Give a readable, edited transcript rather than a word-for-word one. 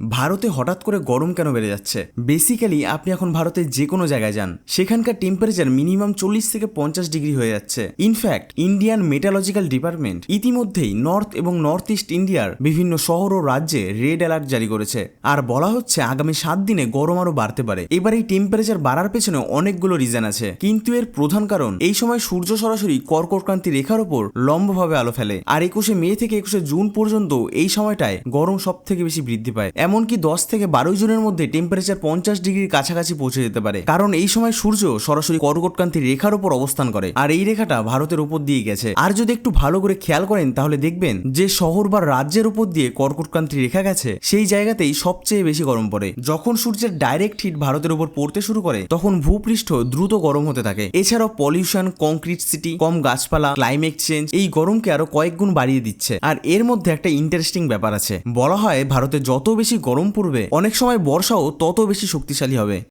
ভারতে হঠাৎ করে গরম কেন বেড়ে যাচ্ছে? বেসিক্যালি আপনি এখন ভারতের যে কোনো জায়গায় যান, সেখানকার টেম্পারেচার মিনিমাম 40 থেকে 50 ডিগ্রি হয়ে যাচ্ছে। ইনফ্যাক্ট ইন্ডিয়ান মেটালজিক্যাল ডিপার্টমেন্ট ইতিমধ্যেই নর্থ এবং নর্থ ইস্ট ইন্ডিয়ার বিভিন্ন শহর ও রাজ্যে রেড অ্যালার্ট জারি করেছে। আর বলা হচ্ছে আগামী 7 দিনে গরম আরও বাড়তে পারে। এবার এই টেম্পারেচার বাড়ার পেছনে অনেকগুলো রিজন আছে, কিন্তু এর প্রধান কারণ এই সময় সূর্য সরাসরি কর্কটক্রান্তি রেখার উপর লম্বভাবে আলো ফেলে। আর 21শে মে থেকে 21শে জুন পর্যন্ত এই সময়টায় গরম সব থেকে বেশি বৃদ্ধি পায়। এমনকি 10 থেকে 12 জুনের মধ্যে টেম্পারেচার 50 ডিগ্রির কাছাকাছি পৌঁছে যেতে পারে, কারণ এই সময় সূর্য সরাসরি কর্কটক্রান্তি রেখার উপর অবস্থান করে আর এই রেখাটা ভারতের উপর দিয়ে গেছে। আর যদি একটু ভালো করে খেয়াল করেন তাহলে দেখবেন যে শহর বা রাজ্যের উপর দিয়ে কর্কটক্রান্তি রেখা গেছে সেই জায়গাতেই সবচেয়ে বেশি গরম পড়ে। যখন সূর্যের ডাইরেক্ট হিট ভারতের উপর পড়তে শুরু করে তখন ভূপৃষ্ঠ দ্রুত গরম হতে থাকে। এছাড়াও পলিউশন, কংক্রিট সিটি, কম গাছপালা, ক্লাইমেট চেঞ্জ এই গরমকে আরো কয়েক গুণ বাড়িয়ে দিচ্ছে। আর এর মধ্যে একটা ইন্টারেস্টিং ব্যাপার আছে, বলা হয় ভারতে যত বেশি গরম পড়বে অনেক সময় বর্ষাও তত বেশি শক্তিশালী হবে।